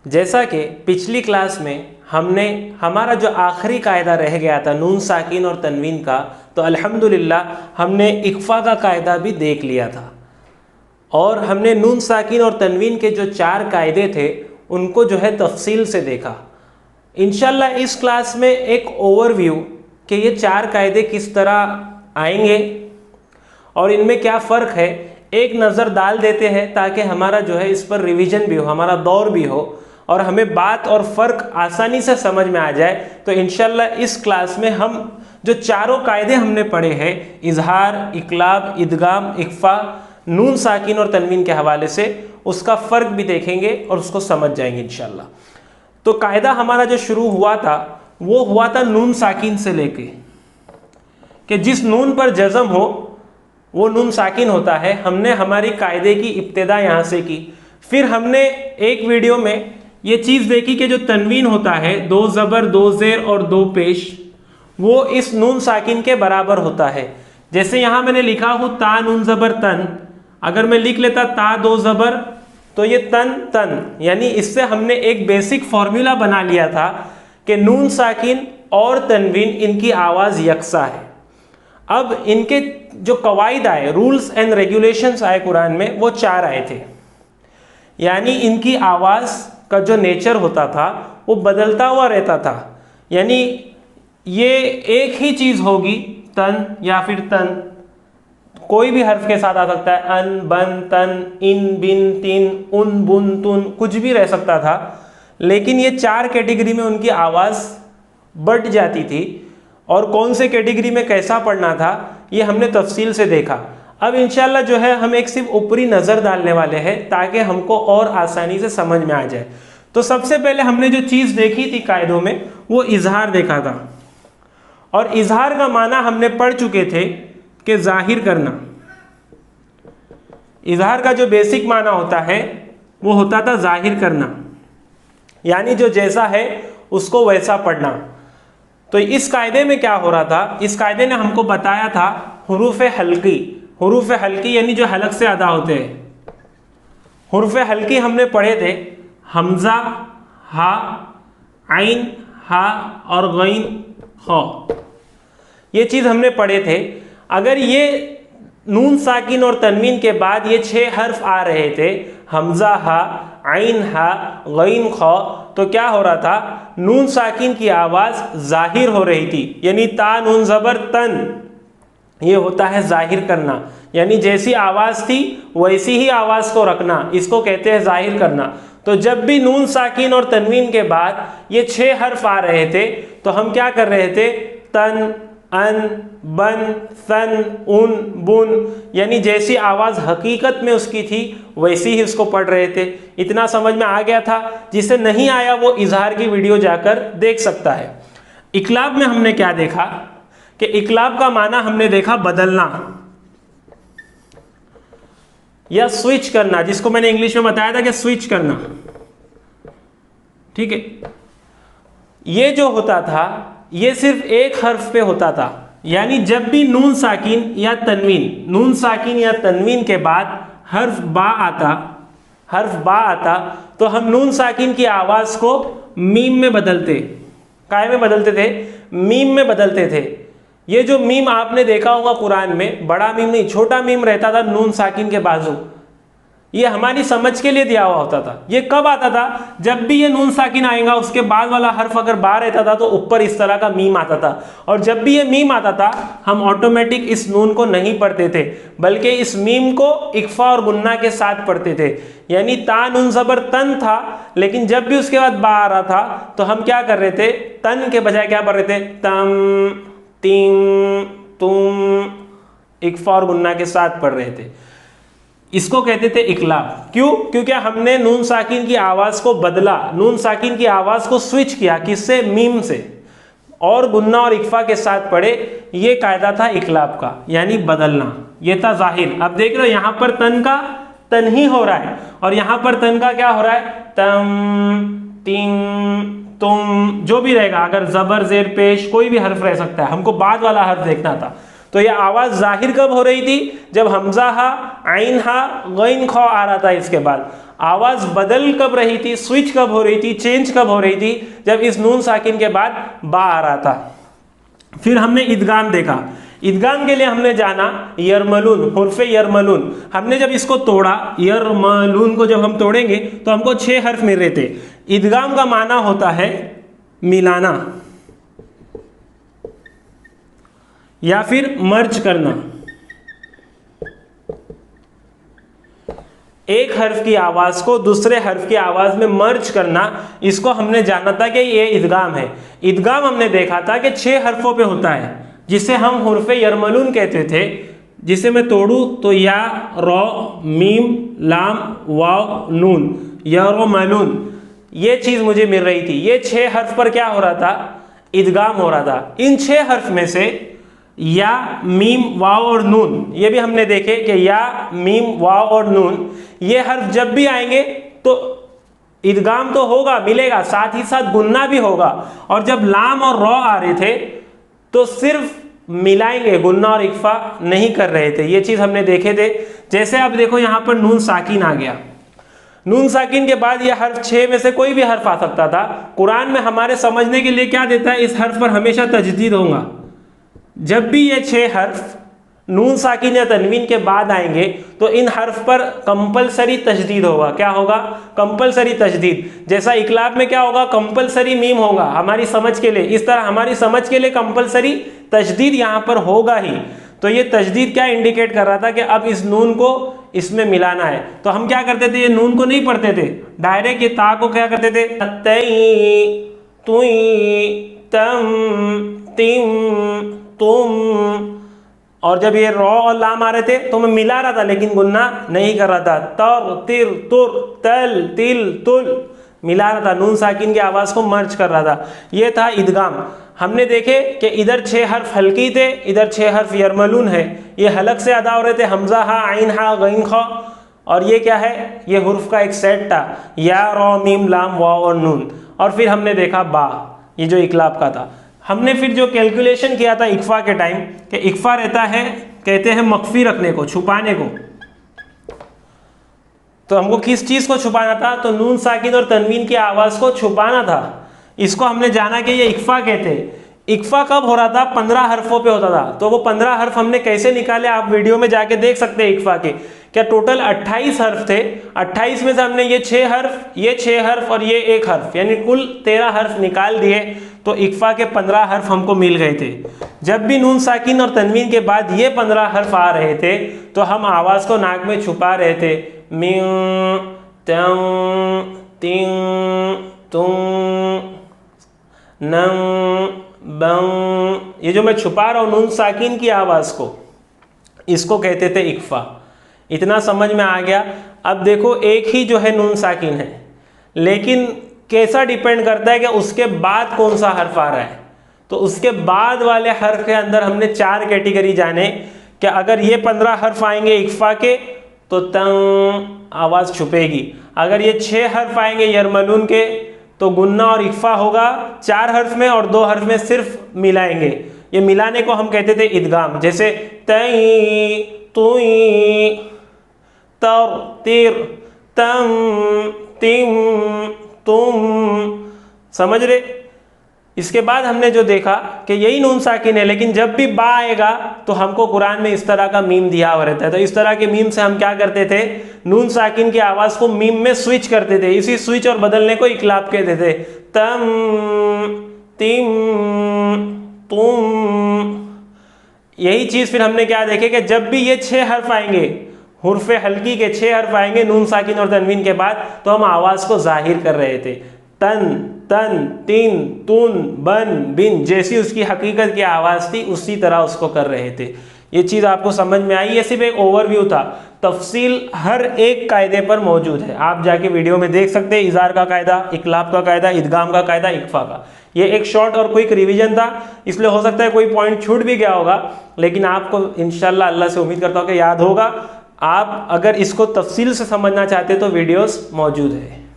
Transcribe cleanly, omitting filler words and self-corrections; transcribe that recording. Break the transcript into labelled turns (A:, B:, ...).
A: जैसा कि पिछली क्लास में हमने हमारा जो आखिरी कायदा रह गया था नून साकिन और तनवीन का, तो अल्हम्दुलिल्लाह हमने इक्फ़ा का कायदा भी देख लिया था और हमने नून साकिन और तनवीन के जो 4 कायदे थे उनको जो है तफसील से देखा। इंशाल्लाह इस क्लास में एक ओवरव्यू कि ये 4 कायदे किस तरह आएंगे और इनमें क्या फ़र्क है एक नज़र डाल देते हैं, ताकि हमारा जो है इस पर रिवीजन भी हो, हमारा दौर भी हो और हमें बात और फ़र्क आसानी से समझ में आ जाए। तो इंशाल्लाह इस क्लास में हम जो 4 कायदे हमने पढ़े हैं, इजहार, इकलाब, इदगाम, इख्फा, नून साकिन और तनवीन के हवाले से उसका फ़र्क भी देखेंगे और उसको समझ जाएंगे इंशाल्लाह। तो कायदा हमारा जो शुरू हुआ था वो हुआ था नून साकिन से लेके, कि जिस नून पर जज़म हो वो नून साकिन होता है। हमने हमारी कायदे की इब्तिदा यहाँ से की। फिर हमने एक वीडियो में ये चीज़ देखी कि जो तनवीन होता है 2 ज़बर 2 ज़ेर और 2 पेश, वो इस नून साकिन के बराबर होता है। जैसे यहाँ मैंने लिखा हूँ ता नून ज़बर तन, अगर मैं लिख लेता ता 2 ज़बर तो ये तन तन, यानी इससे हमने एक बेसिक फॉर्मूला बना लिया था कि नून साकिन और तनवीन इनकी आवाज़ यकसा है। अब इनके जो कवायद आए, रूल्स एंड रेगुलेशंस आए कुरान में, वो 4 आए थे। यानी इनकी आवाज़ का जो नेचर होता था वो बदलता हुआ रहता था। यानी ये एक ही चीज़ होगी, तन या फिर तन, कोई भी हर्फ के साथ आ सकता है, अन, बन, तन, इन, बिन, तिन, उन, बुन, तुन, कुछ भी रह सकता था। लेकिन ये 4 कैटेगरी में उनकी आवाज़ बढ़ जाती थी और कौन से कैटेगरी में कैसा पढ़ना था ये हमने तफसील से देखा। अब इंशाल्लाह जो है हम एक सिर्फ ऊपरी नज़र डालने वाले हैं ताकि हमको और आसानी से समझ में आ जाए। तो सबसे पहले हमने जो चीज़ देखी थी कायदों में वो इजहार देखा था, और इजहार का माना हमने पढ़ चुके थे कि जाहिर करना। इजहार का जो बेसिक माना होता है वो होता था जाहिर करना, यानी जो जैसा है उसको वैसा पढ़ना। तो इस कायदे में क्या हो रहा था, इस कायदे ने हमको बताया था हुरूफ हल्की। हुरूफ हल्की यानी जो हलक से अदा होते हैं। हुरूफ हल्की हमने पढ़े थे, हमज़ा, हा, आइन, हा और गईन, खौ। ये चीज़ हमने पढ़े थे। अगर ये नून साकिन और तनवीन के बाद ये 6 हर्फ आ रहे थे, हमज़ा, हा, आइन, हा, गईन, खौ, तो क्या हो रहा था, नून साकिन की आवाज़ जाहिर हो रही थी। यानी ता नून ज़बर तन, ये होता है जाहिर करना, यानी जैसी आवाज़ थी वैसी ही आवाज़ को रखना, इसको कहते हैं जाहिर करना। तो जब भी नून साकिन और तनवीन के बाद ये 6 हर्फ आ रहे थे तो हम क्या कर रहे थे, तन, अन, बन, सन, उन, बुन, यानी जैसी आवाज़ हकीकत में उसकी थी वैसी ही उसको पढ़ रहे थे। इतना समझ में आ गया था। जिसे नहीं आया वो इजहार की वीडियो जाकर देख सकता है। इकलाब में हमने क्या देखा कि इकलाब का माना हमने देखा बदलना या स्विच करना, जिसको मैंने इंग्लिश में बताया था कि स्विच करना। ठीक है, ये जो होता था ये सिर्फ एक हर्फ पे होता था। यानी जब भी नून साकिन या तनवीन, नून साकिन या तनवीन के बाद हर्फ बा आता तो हम नून साकिन की आवाज़ को मीम में बदलते। काय में बदलते थे? मीम में बदलते थे। ये जो मीम आपने देखा होगा कुरान में, बड़ा मीम नहीं, छोटा मीम रहता था नून साकिन के बाजू, ये हमारी समझ के लिए दिया हुआ होता था। ये कब आता था? जब भी ये नून साकिन आएगा उसके बाद वाला हर्फ अगर बा रहता था तो ऊपर इस तरह का मीम आता था, और जब भी ये मीम आता था हम ऑटोमेटिक इस नून को नहीं पढ़ते थे, बल्कि इस मीम को इक्फा और गुन्ना के साथ पढ़ते थे। यानी ता नून ज़बर तन था, लेकिन जब भी उसके बाद बा आ रहा था तो हम क्या कर रहे थे, तन के बजाय क्या पढ़ रहे थे, तम, तिंग, तुम, इक्फा और गुन्ना के साथ पढ़ रहे थे। इसको कहते थे इकलाब। क्यों? क्योंकि हमने नून साकिन की आवाज़ को बदला, नून साकिन की आवाज़ को स्विच किया, किससे? मीम से, और गुन्ना और इक्फा के साथ पढ़े। ये कायदा था इकलाब का, यानी बदलना। ये था जाहिर। अब देख रहे हो यहाँ पर तन का तन ही हो रहा है और यहाँ पर तन का क्या हो रहा है, तम, तिंग, तुम, जो भी रहेगा। अगर ज़बर ज़ेर पेश कोई भी हर्फ रह सकता है, हमको बाद वाला हर्फ देखना था। तो यह आवाज़ जाहिर कब हो रही थी? जब हमज़ा हा, आइन हा, गईन खौ आ रहा था इसके बाद। आवाज़ बदल कब रही थी, स्विच कब हो रही थी, चेंज कब हो रही थी, जब इस नून साकिन के बाद बा आ रहा था। फिर हमने इदगाम देखा। इदगाम के लिए हमने जाना यरमलून, हुर्फे यरमलून। हमने जब इसको तोड़ा, यरमलून को जब हम तोड़ेंगे तो हमको 6 हर्फ मिल रहे थे। इदगाम का माना होता है मिलाना या फिर मर्ज करना। एक हर्फ की आवाज़ को दूसरे हर्फ की आवाज़ में मर्ज करना, इसको हमने जाना था कि ये इदगाम है। इदगाम हमने देखा था कि 6 हर्फों पे होता है, जिसे हम हुर्फे यरमलून कहते थे। जिसे मैं तोड़ूँ तो या, रौ, मीम, लाम, वाव, नून, यरमलून, ये चीज़ मुझे मिल रही थी। ये 6 हर्फ पर क्या हो रहा था, इदगाम हो रहा था। इन 6 हर्फ में से या, मीम, वाव और नून, ये भी हमने देखे कि या, मीम, वाव और नून, ये हर्फ जब भी आएंगे तो इदगाम तो होगा, मिलेगा, साथ ही साथ गुन्ना भी होगा। और जब लाम और रौ आ रहे थे तो सिर्फ मिलाएंगे, गुन्ना और इक्फा नहीं कर रहे थे। ये चीज़ हमने देखे थे। जैसे अब देखो यहाँ पर नून साकिन आ गया। नून साकिन के बाद ये हर्फ 6 में से कोई भी हर्फ आ सकता था। कुरान में हमारे समझने के लिए क्या देता है, इस हर्फ पर हमेशा तजदीद होगा। जब भी ये 6 हर्फ नून साकिन या तनवीन के बाद आएंगे तो इन हर्फ पर कंपलसरी तजदीद होगा। क्या होगा, कंपलसरी तजदीद। जैसा इकलाब में क्या होगा, कंपलसरी मीम होगा हमारी समझ के लिए, इस तरह हमारी समझ के लिए कंपलसरी तजदीद यहाँ पर होगा ही। तो ये तजदीद क्या इंडिकेट कर रहा था कि अब इस नून को इसमें मिलाना है। तो हम क्या करते थे, ये नून को नहीं पढ़ते थे, डायरेक्ट ये ता को क्या करते थे, तई, तुई, तम, तिम, तुम। और जब ये रॉ और लाम आ रहे थे तो मैं मिला रहा था लेकिन गुन्ना नहीं कर रहा था। तर, तिर, तुर, तल, तिल, तुल, मिला रहा था, नून साकिन की आवाज़ को मर्ज कर रहा था। ये था इदगाम। हमने देखे कि इधर 6 हर्फ हल्की थे, इधर 6 हर्फ यरमलून है। ये हलक से अदा हो रहे थे, हमजा हा, आइन हा, गईन खा। और ये क्या है, ये हुर्फ का एक सेट था, या, रॉ, मीम, लाम, वाव और नून। और फिर हमने देखा बा, ये जो इकलाब का था। हमने फिर जो कैलकुलेशन किया था इक्फा के टाइम, कि इक्फा रहता है, कहते हैं मख्फी रखने को, छुपाने को। तो हमको किस चीज़ को छुपाना था, तो नून साकिन और तनवीन की आवाज़ को छुपाना था। इसको हमने जाना कि ये इक्फा कहते हैं। इक्फा कब हो रहा था, 15 हर्फों पे होता था। तो वो 15 हर्फ हमने कैसे निकाले, आप वीडियो में जाके देख सकते हैं इक्फा के। क्या टोटल 28 हर्फ थे, 28 में से हमने ये 6 हर्फ, ये 6 हर्फ और ये 1 हर्फ, यानी कुल 13 हर्फ निकाल दिए। तो इक्फा के 15 हर्फ हमको मिल गए थे। जब भी नून साकिन और तनवीन के बाद ये 15 हर्फ आ रहे थे तो हम आवाज़ को नाक में छुपा रहे थे। मिं, तं, तिं, तुं, नं, बं, ये जो मैं छुपा रहा हूँ नून साकिन की आवाज़ को, इसको कहते थे इक्फा। इतना समझ में आ गया। अब देखो एक ही जो है नून साकिन है, लेकिन कैसा डिपेंड करता है कि उसके बाद कौन सा हर्फ आ रहा है। तो उसके बाद वाले हर्फ के अंदर हमने 4 कैटेगरी जाने कि अगर ये 15 हर्फ आएंगे इक्फा के तो तंग आवाज़ छुपेगी। अगर ये 6 हर्फ आएंगे यरमलून के तो गुन्ना और इक्फा होगा 4 हर्फ में, और 2 हर्फ में सिर्फ मिलाएंगे। ये मिलाने को हम कहते थे इदगाम। जैसे तई, तुई, तर, तिर, तम, तिम, तुम, समझ रहे। इसके बाद हमने जो देखा कि यही नून साकिन है, लेकिन जब भी बा आएगा तो हमको कुरान में इस तरह का मीम दिया हुआ रहता है। तो इस तरह के मीम से हम क्या करते थे, नून साकिन की आवाज़ को मीम में स्विच करते थे। इसी स्विच और बदलने को इकलाब कहते थे। तम, तिम, तुम। यही चीज़ फिर हमने क्या देखे कि जब भी ये 6 हर्फ आएंगे, हुर्फे हल्की के 6 हर्फ आएंगे नून साकिन और तनवीन के बाद, तो हम आवाज़ को जाहिर कर रहे थे। तन, तन, तीन, तुन, बन, बिन, जैसी उसकी हकीकत की आवाज़ थी उसी तरह उसको कर रहे थे। ये चीज़ आपको समझ में आई। ये सिर्फ एक ओवरव्यू था, तफसील हर एक कायदे पर मौजूद है। आप जाके वीडियो में देख सकते हैं, इज़ार का कायदा, इकलाब का कायदा, इदगाम का कायदा, इक्फा का। ये एक शॉर्ट और क्विक रिवीजन था, इसलिए हो सकता है कोई पॉइंट छूट भी गया होगा, लेकिन आपको इंशाल्लाह अल्लाह से उम्मीद करता हूँ कि याद होगा। आप अगर इसको तफसील से समझना चाहते तो वीडियोस मौजूद है।